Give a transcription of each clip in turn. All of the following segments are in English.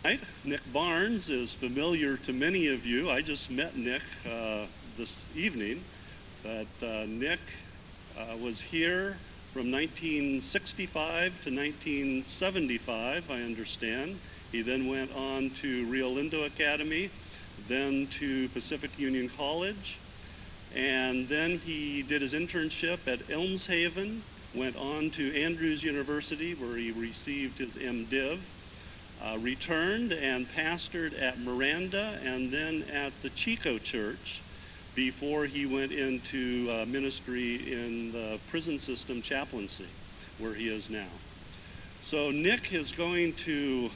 Nick Barnes is familiar to many of you. I just met Nick this evening, but Nick was here from 1965 to 1975, I understand. He then went on to Rio Lindo Academy, then to Pacific Union College, and then he did his internship at Elmshaven, went on to Andrews University where he received his MDiv, returned and pastored at Miranda and then at the Chico Church before he went into ministry in the prison system chaplaincy, where he is now. So Nick is going to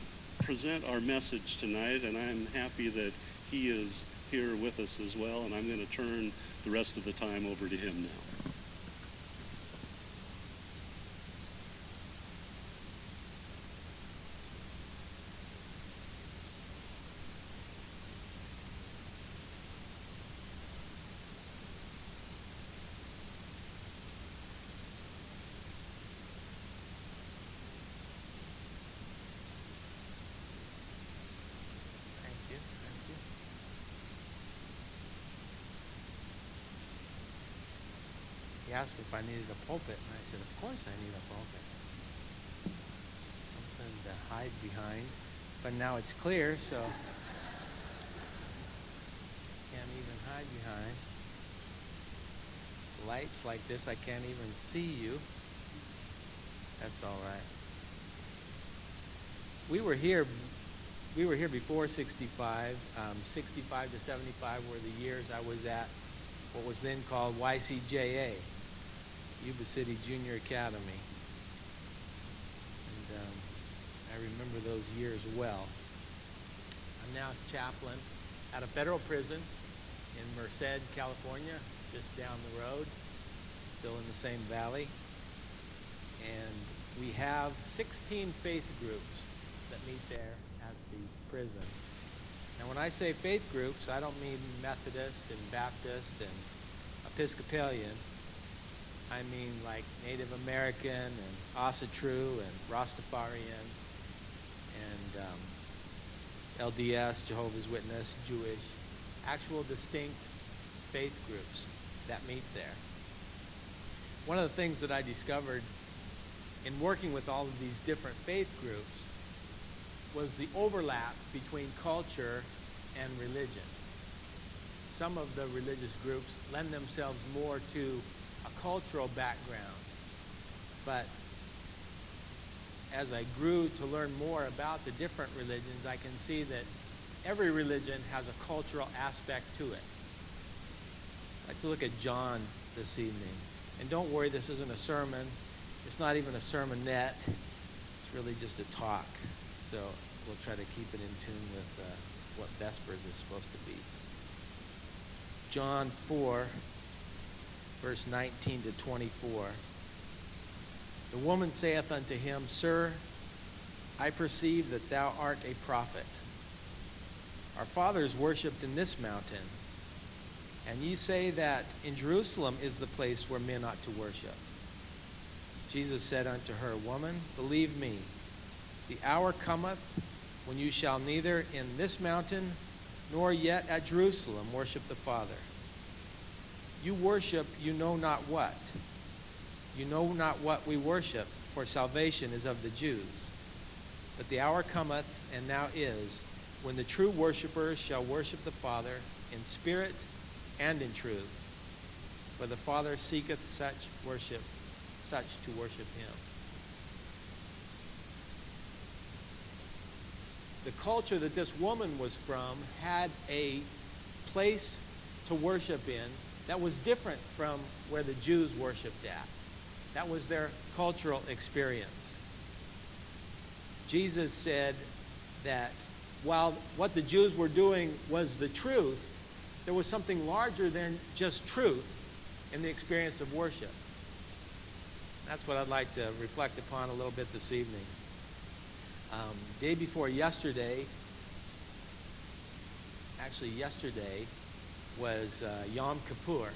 present our message tonight, and I'm happy that he is here with us as well, and I'm going to turn the rest of the time over to him now. He asked me if I needed a pulpit, and I said, of course I need a pulpit. Something to hide behind. But now it's clear, so can't even hide behind. Lights like this, I can't even see you. That's all right. We were here before 65. 65 to 75 were the years I was at what was then called YCJA. Yuba City Junior Academy. And I remember those years well. I'm now chaplain at a federal prison in Merced, California, just down the road, still in the same valley. And we have 16 faith groups that meet there at the prison. Now when I say faith groups, I don't mean Methodist and Baptist and Episcopalian. I mean like Native American and Asatru and Rastafarian and LDS, Jehovah's Witness, Jewish, actual distinct faith groups that meet there. One of the things that I discovered in working with all of these different faith groups was the overlap between culture and religion. Some of the religious groups lend themselves more to a cultural background, but as I grew to learn more about the different religions, I can see that every religion has a cultural aspect to it. I'd like to look at John this evening. And don't worry, this isn't a sermon. It's not even a sermonette. It's really just a talk. So we'll try to keep it in tune with what Vespers is supposed to be. John 4, verse 19 to 24. The woman saith unto him, Sir, I perceive that thou art a prophet. Our fathers worshipped in this mountain, and ye say that in Jerusalem is the place where men ought to worship. Jesus said unto her, Woman, believe me, the hour cometh when you shall neither in this mountain nor yet at Jerusalem worship the Father. You worship you know not what. You know not what we worship, for salvation is of the Jews. But the hour cometh, and now is, when the true worshipers shall worship the Father in spirit and in truth. For the Father seeketh such to worship him. The culture that this woman was from had a place to worship in that was different from where the Jews worshiped at. That was their cultural experience. Jesus said that while what the Jews were doing was the truth, there was something larger than just truth in the experience of worship. That's what I'd like to reflect upon a little bit this evening. Day before yesterday, actually yesterday, was Yom Kippur.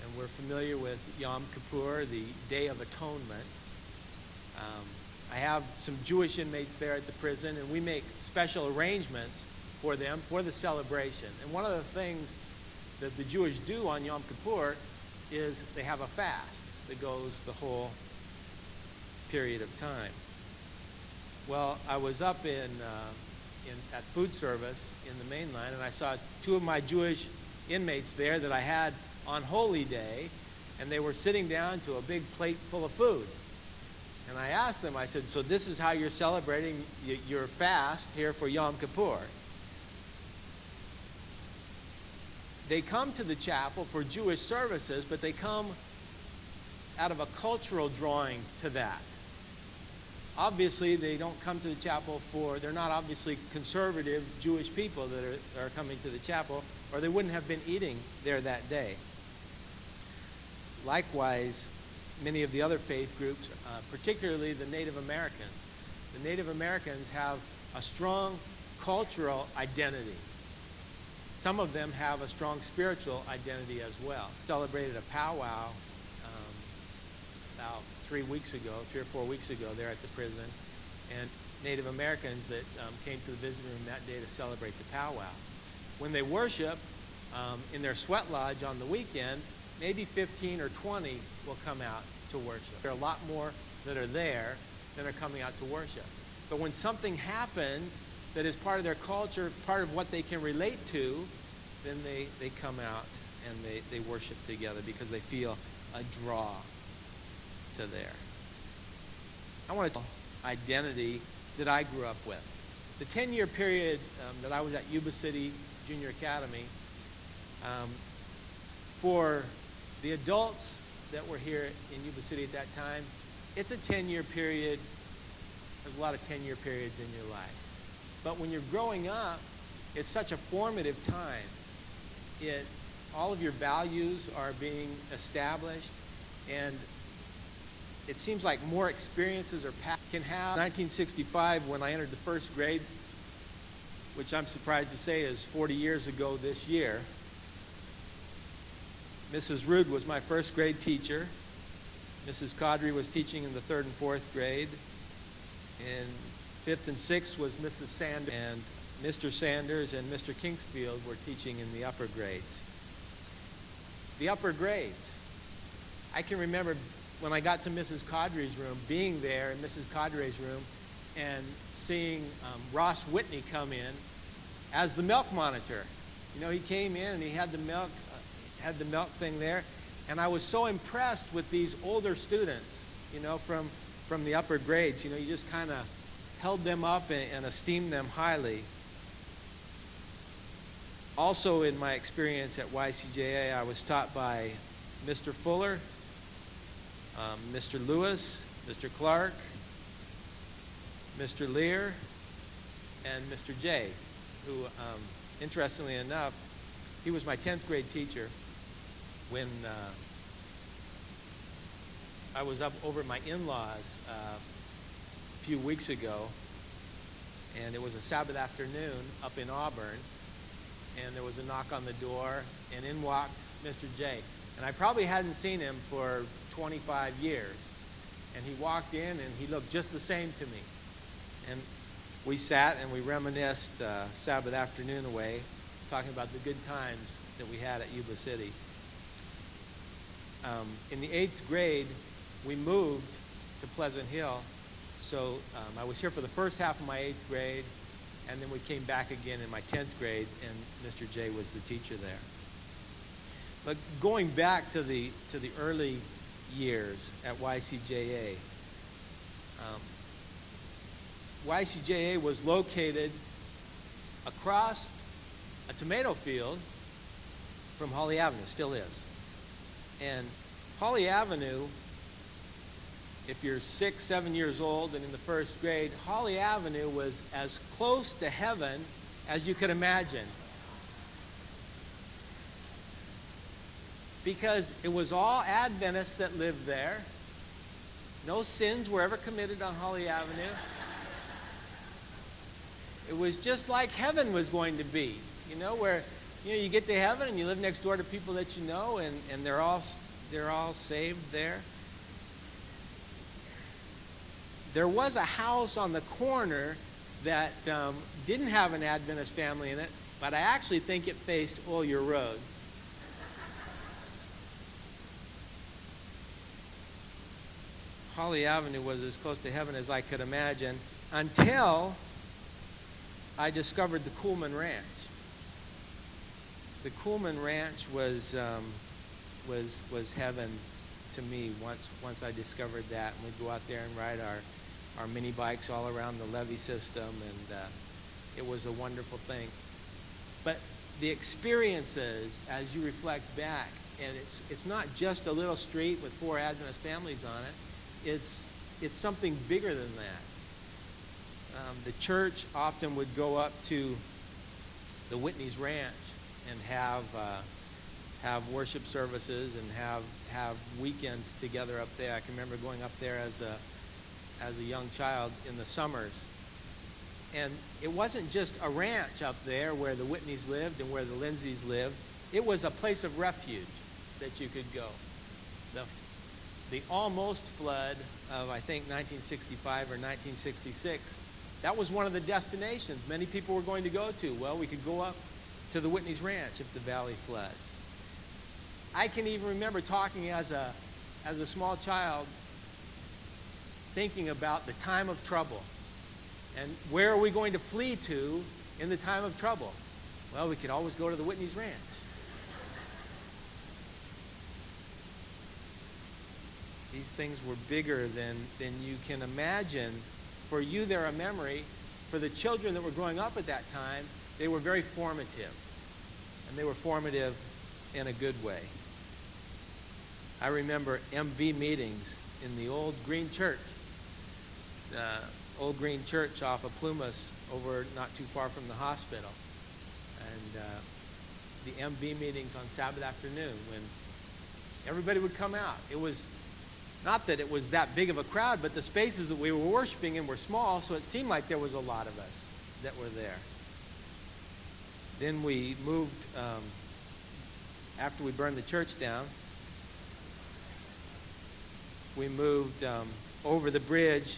And we're familiar with Yom Kippur, the Day of Atonement. I have some Jewish inmates there at the prison, and we make special arrangements for them for the celebration. And one of the things that the Jewish do on Yom Kippur is they have a fast that goes the whole period of time. Well, I was up at food service in the main line, and I saw two of my Jewish inmates there that I had on Holy Day, and they were sitting down to a big plate full of food. And I asked them, I said, so this is how you're celebrating your fast here for Yom Kippur? They come to the chapel for Jewish services, but they come out of a cultural drawing to that. Obviously, they don't come to the chapel they're not obviously conservative Jewish people that are coming to the chapel, or they wouldn't have been eating there that day. Likewise, many of the other faith groups, particularly the Native Americans. The Native Americans have a strong cultural identity. Some of them have a strong spiritual identity as well. Celebrated a powwow about 3 or 4 weeks ago there at the prison, and Native Americans that came to the visiting room that day to celebrate the powwow. When they worship in their sweat lodge on the weekend, maybe 15 or 20 will come out to worship. There are a lot more that are there than are coming out to worship. But when something happens that is part of their culture, part of what they can relate to, then they come out and they worship together because they feel a draw to there. I want to identity that I grew up with. The 10-year period that I was at Yuba City Junior Academy, for the adults that were here in Yuba City at that time, it's a 10-year period. There's a lot of 10-year periods in your life. But when you're growing up, it's such a formative time. All of your values are being established, and it seems like more experiences can have. 1965, when I entered the first grade, which I'm surprised to say is 40 years ago this year, Mrs. Rood was my first grade teacher. Mrs. Caudry was teaching in the 3rd and 4th grade. In 5th and 6th was Mrs. Sanders, and Mr. Sanders and Mr. Kingsfield were teaching in the upper grades. The upper grades. I can remember when I got to Mrs. Caudry's room, being there in Mrs. Caudry's room and seeing Ross Whitney come in as the milk monitor. You know, he came in and he had the milk thing there, and I was so impressed with these older students, you know, from the upper grades. You know, you just kind of held them up and esteemed them highly. Also, in my experience at YCJA, I was taught by Mr. Fuller, Mr. Lewis, Mr. Clark, Mr. Lear, and Mr. J, who, interestingly enough, he was my 10th grade teacher when I was up over at my in-laws a few weeks ago, and it was a Sabbath afternoon up in Auburn, and there was a knock on the door, and in walked Mr. J. And I probably hadn't seen him for 25 years. And he walked in, and he looked just the same to me. And we sat and we reminisced Sabbath afternoon away, talking about the good times that we had at Yuba City. In the 8th grade, we moved to Pleasant Hill. So I was here for the first half of my 8th grade, and then we came back again in my 10th grade, and Mr. J was the teacher there. But going back to the early years at YCJA, YCJA was located across a tomato field from Holly Avenue, still is. And Holly Avenue, if you're 6, 7 years old and in the first grade, Holly Avenue was as close to heaven as you could imagine. Because it was all Adventists that lived there. No sins were ever committed on Holly Avenue. It was just like heaven was going to be, you know, where you get to heaven and you live next door to people that you know, and they're all saved there. there was a house on the corner that didn't have an Adventist family in it, but I actually think it faced Olier Road. Holly Avenue was as close to heaven as I could imagine until I discovered the Kuhlman Ranch. The Kuhlman Ranch was heaven to me once I discovered that. And we'd go out there and ride our mini bikes all around the levee system, and it was a wonderful thing. But the experiences, as you reflect back, and it's not just a little street with 4 Adventist families on it. It's something bigger than that. The church often would go up to the Whitney's Ranch and have worship services and have weekends together up there. I can remember going up there as a young child in the summers. And it wasn't just a ranch up there where the Whitneys lived and where the Lindsays lived. It was a place of refuge that you could go. The almost flood of, I think, 1965 or 1966, that was one of the destinations many people were going to go to. Well, we could go up to the Whitney's Ranch if the valley floods. I can even remember talking as a small child, thinking about the time of trouble. And where are we going to flee to in the time of trouble? Well, we could always go to the Whitney's Ranch. These things were bigger than you can imagine. For you, they're a memory. For the children that were growing up at that time, they were very formative. And they were formative in a good way. I remember MV meetings in the old green church. Old green church off of Plumas over not too far from the hospital. And the MV meetings on Sabbath afternoon when everybody would come out. It was not that it was that big of a crowd, but the spaces that we were worshiping in were small, so it seemed like there was a lot of us that were there. Then we moved, after we burned the church down, we moved over the bridge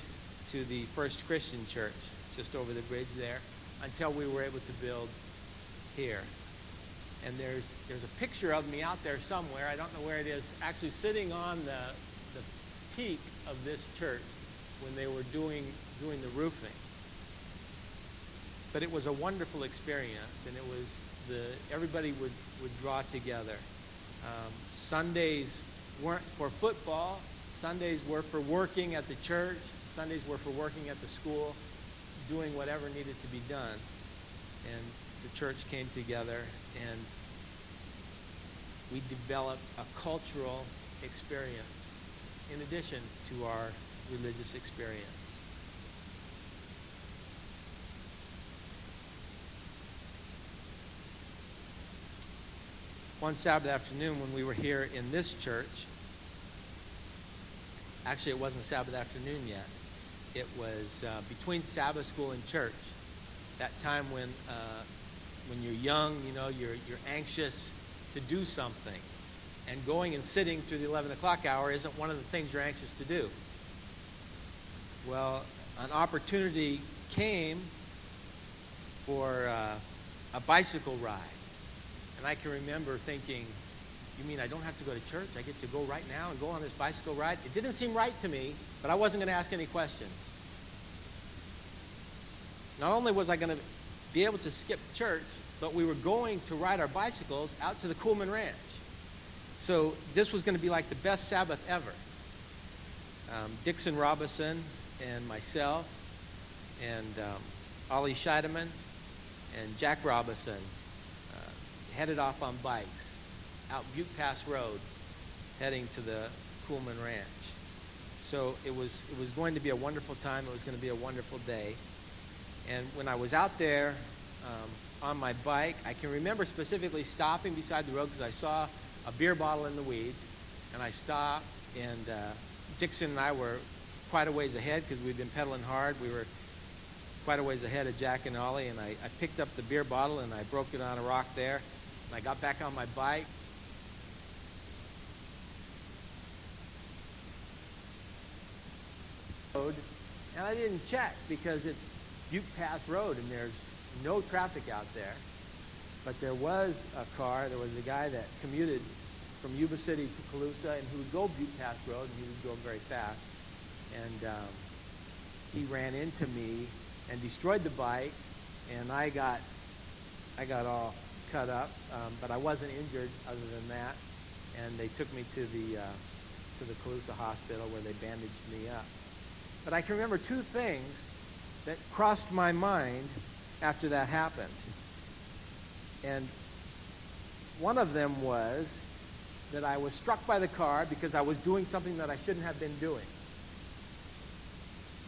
to the First Christian Church, just over the bridge there, until we were able to build here. And there's a picture of me out there somewhere, I don't know where it is, actually sitting on the peak of this church when they were doing the roofing. But it was a wonderful experience, and it was everybody would draw together. Sundays weren't for football. Sundays were for working at the church. Sundays were for working at the school, doing whatever needed to be done. And the church came together, and we developed a cultural experience in addition to our religious experience. One Sabbath afternoon when we were here in this church, actually it wasn't Sabbath afternoon yet, it was between Sabbath school and church, that time when you're young, you know, you're anxious to do something. And going and sitting through the 11 o'clock hour isn't one of the things you're anxious to do. Well, an opportunity came for a bicycle ride. And I can remember thinking, you mean I don't have to go to church? I get to go right now and go on this bicycle ride? It didn't seem right to me, but I wasn't going to ask any questions. Not only was I going to be able to skip church, but we were going to ride our bicycles out to the Kuhlman Ranch. So this was going to be like the best Sabbath ever. Dixon Robinson and myself and Ollie Scheidemann and Jack Robinson headed off on bikes out Butte Pass Road heading to the Kuhlman Ranch. So it was going to be a wonderful time. It was going to be a wonderful day. And when I was out there on my bike, I can remember specifically stopping beside the road because I saw a beer bottle in the weeds, and I stopped, and Dixon and I were quite a ways ahead because we'd been pedaling hard. We were quite a ways ahead of Jack and Ollie, and I picked up the beer bottle and I broke it on a rock there, and I got back on my bike. And I didn't check because it's Butte Pass Road and there's no traffic out there. But there was a guy that commuted from Yuba City to Colusa, and he would go Butte Pass Road, and he would go very fast. And he ran into me and destroyed the bike, and I got all cut up, but I wasn't injured other than that. And they took me to the Colusa hospital where they bandaged me up. But I can remember two things that crossed my mind after that happened. And one of them was that I was struck by the car because I was doing something that I shouldn't have been doing.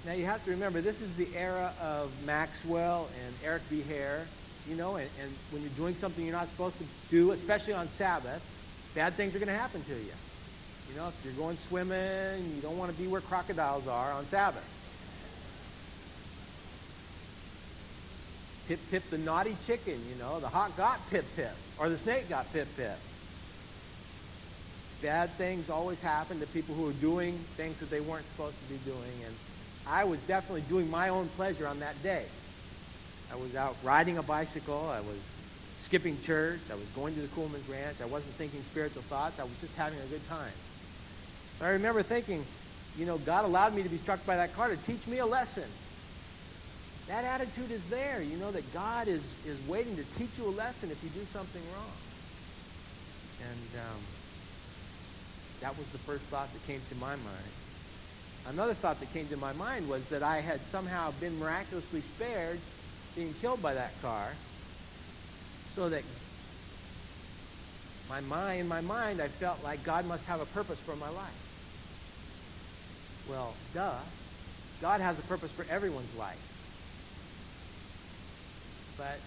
Now you have to remember, this is the era of Maxwell and Eric B. Hare, and when you're doing something you're not supposed to do, especially on Sabbath, bad things are going to happen to you. If you're going swimming, you don't want to be where crocodiles are on Sabbath. Pip, pip, the naughty chicken, the hawk got pip, pip, or the snake got pip, pip. Bad things always happen to people who are doing things that they weren't supposed to be doing, and I was definitely doing my own pleasure on that day. I was out riding a bicycle, I was skipping church, I was going to the Kuhlman's Ranch, I wasn't thinking spiritual thoughts, I was just having a good time. I remember thinking, God allowed me to be struck by that car to teach me a lesson. That attitude is there, that God is waiting to teach you a lesson if you do something wrong. And that was the first thought that came to my mind. Another thought that came to my mind was that I had somehow been miraculously spared being killed by that car, so that in my mind, I felt like God must have a purpose for my life. Well, duh. God has a purpose for everyone's life. But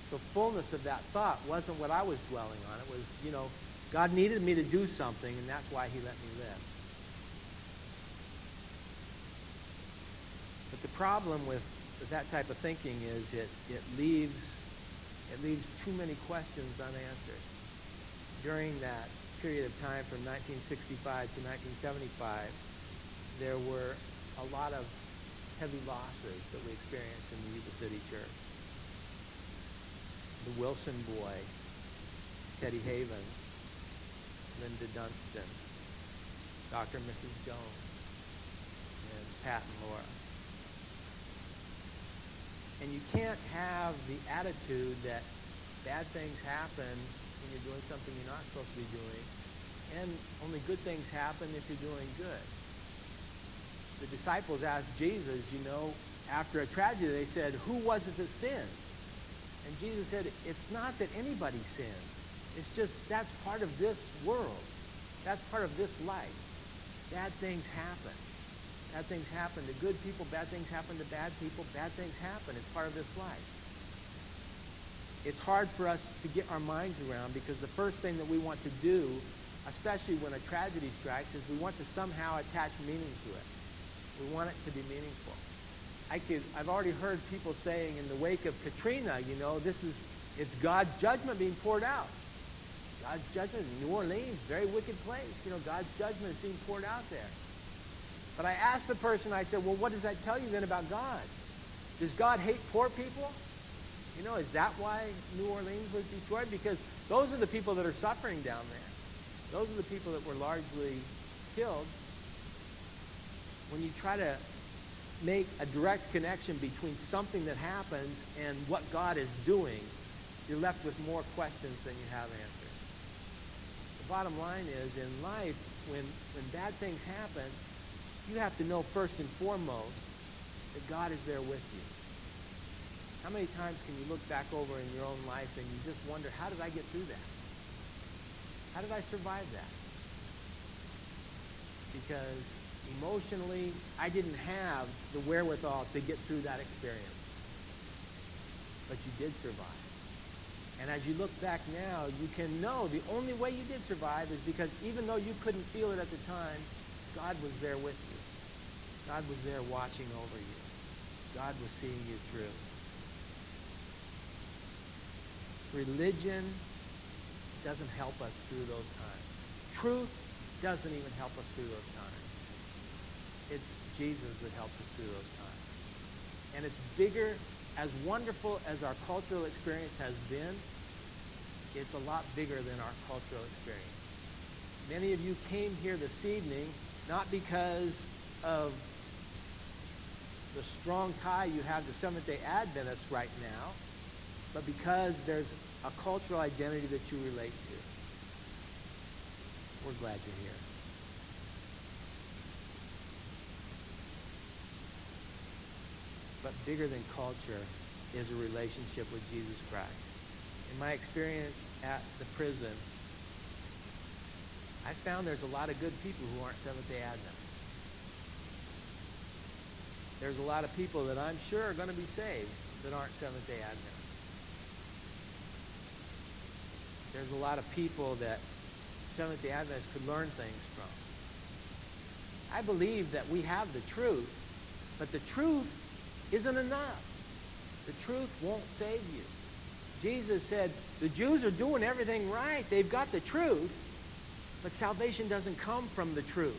the fullness of that thought wasn't what I was dwelling on. It was, God needed me to do something, and that's why he let me live. But the problem with that type of thinking is it leaves too many questions unanswered. During that period of time from 1965 to 1975, there were a lot of heavy losses that we experienced in the Yuba City Church. The Wilson boy, Teddy Havens, Linda Dunstan, Dr. and Mrs. Jones, and Pat and Laura. And you can't have the attitude that bad things happen when you're doing something you're not supposed to be doing, and only good things happen if you're doing good. The disciples asked Jesus, after a tragedy, they said, who was it that sinned? And Jesus said, it's not that anybody sinned. It's just that's part of this world. That's part of this life. Bad things happen. Bad things happen to good people. Bad things happen to bad people. Bad things happen. It's part of this life. It's hard for us to get our minds around because the first thing that we want to do, especially when a tragedy strikes, is we want to somehow attach meaning to it. We want it to be meaningful. I've already heard people saying in the wake of Katrina, it's God's judgment being poured out. God's judgment in New Orleans, very wicked place. God's judgment is being poured out there. But I asked the person, I said, well, what does that tell you then about God? Does God hate poor people? Is that why New Orleans was destroyed? Because those are the people that are suffering down there. Those are the people that were largely killed. When you try to make a direct connection between something that happens and what God is doing, you're left with more questions than you have answers. The bottom line is, in life, when bad things happen, you have to know first and foremost that God is there with you. How many times can you look back over in your own life and you just wonder, how did I get through that? How did I survive that? Because emotionally, I didn't have the wherewithal to get through that experience. But you did survive. And as you look back now, you can know the only way you did survive is because even though you couldn't feel it at the time, God was there with you. God was there watching over you. God was seeing you through. Religion doesn't help us through those times. Truth doesn't even help us through those times. It's Jesus that helps us through those times. And it's bigger, as wonderful as our cultural experience has been, it's a lot bigger than our cultural experience. Many of you came here this evening not because of the strong tie you have to Seventh-day Adventists right now, but because there's a cultural identity that you relate to. We're glad you're here. But bigger than culture is a relationship with Jesus Christ. In my experience at the prison, I found there's a lot of good people who aren't Seventh-day Adventists. There's a lot of people that I'm sure are going to be saved that aren't Seventh-day Adventists. There's a lot of people that Seventh-day Adventists could learn things from. I believe that we have the truth, but the truth isn't enough. The truth won't save you. Jesus said, the Jews are doing everything right. They've got the truth, but salvation doesn't come from the truth.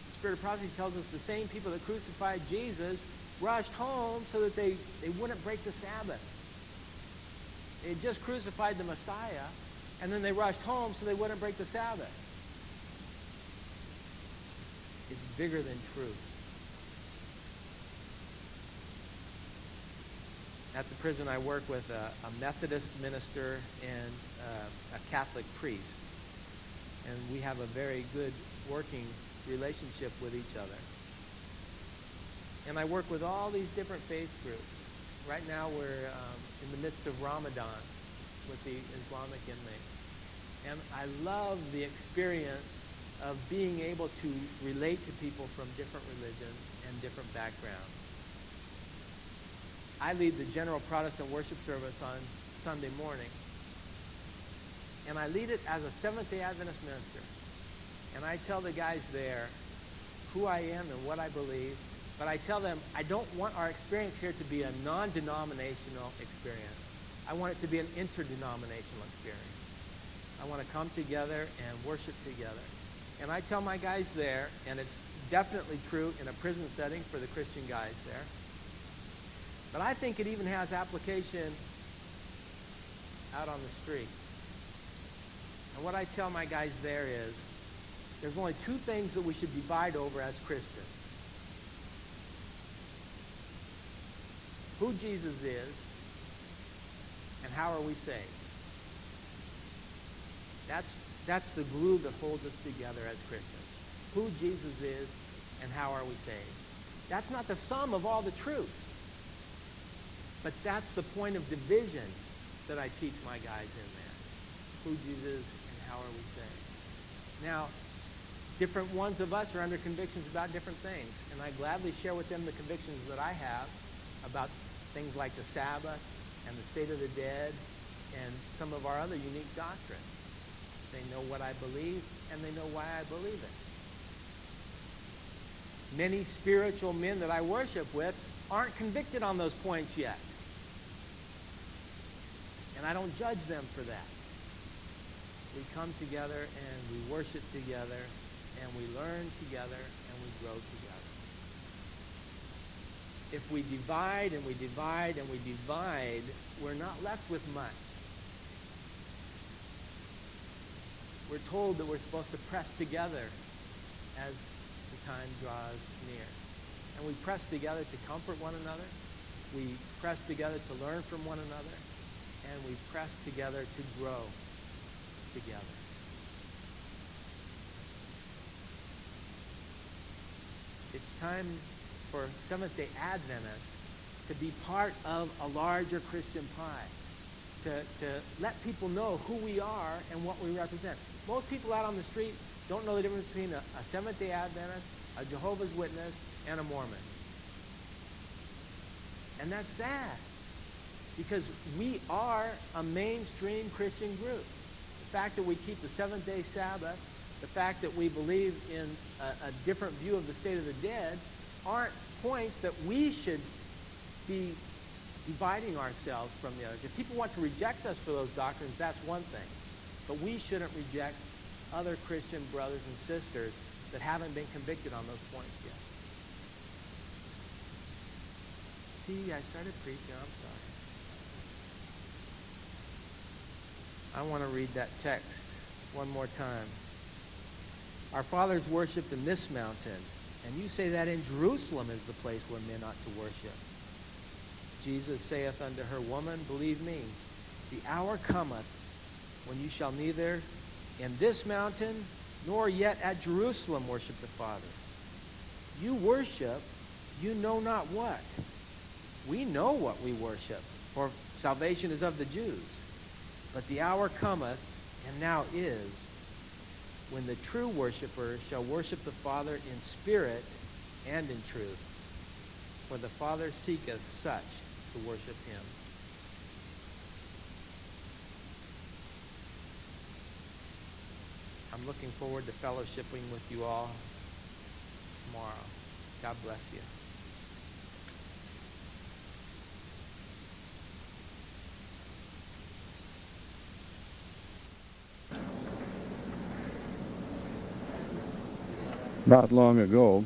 The Spirit of prophecy tells us the same people that crucified Jesus rushed home so that they wouldn't break the Sabbath. They had just crucified the Messiah, and then they rushed home so they wouldn't break the Sabbath. It's bigger than truth. At the prison, I work with a Methodist minister and a Catholic priest. And we have a very good working relationship with each other. And I work with all these different faith groups. Right now, we're in the midst of Ramadan with the Islamic inmates. And I love the experience of being able to relate to people from different religions and different backgrounds. I lead the general Protestant worship service on Sunday morning. And I lead it as a Seventh-day Adventist minister. And I tell the guys there who I am and what I believe. But I tell them I don't want our experience here to be a non-denominational experience. I want it to be an interdenominational experience. I want to come together and worship together. And I tell my guys there, and it's definitely true in a prison setting for the Christian guys there, but I think it even has application out on the street. And what I tell my guys there is, there's only two things that we should divide over as Christians. Who Jesus is, and how are we saved? That's the glue that holds us together as Christians. Who Jesus is, and how are we saved? That's not the sum of all the truth. But that's the point of division that I teach my guys in there. Who Jesus is and how are we saved? Now, different ones of us are under convictions about different things. And I gladly share with them the convictions that I have about things like the Sabbath and the state of the dead and some of our other unique doctrines. They know what I believe, and they know why I believe it. Many spiritual men that I worship with aren't convicted on those points yet. And I don't judge them for that. We come together and we worship together and we learn together and we grow together. If we divide and we divide and we divide, we're not left with much. We're told that we're supposed to press together as the time draws near. And we press together to comfort one another. We press together to learn from one another. And we press together to grow together. It's time for Seventh-day Adventists to be part of a larger Christian pie, to let people know who we are and what we represent. Most people out on the street don't know the difference between a Seventh-day Adventist, a Jehovah's Witness, and a Mormon. And that's sad, because we are a mainstream Christian group. The fact that we keep the seventh-day Sabbath, the fact that we believe in a different view of the state of the dead, aren't points that we should be dividing ourselves from the others. If people want to reject us for those doctrines, that's one thing. But we shouldn't reject other Christian brothers and sisters that haven't been convicted on those points yet. See, I started preaching. I'm sorry. I want to read that text one more time. Our fathers worshipped in this mountain, and you say that in Jerusalem is the place where men ought to worship. Jesus saith unto her, Woman, believe me, the hour cometh when you shall neither in this mountain nor yet at Jerusalem worship the Father. You worship, you know not what. We know what we worship, for salvation is of the Jews. But the hour cometh, and now is, when the true worshipers shall worship the Father in spirit and in truth. For the Father seeketh such to worship him. I'm looking forward to fellowshipping with you all tomorrow. God bless you. Not long ago,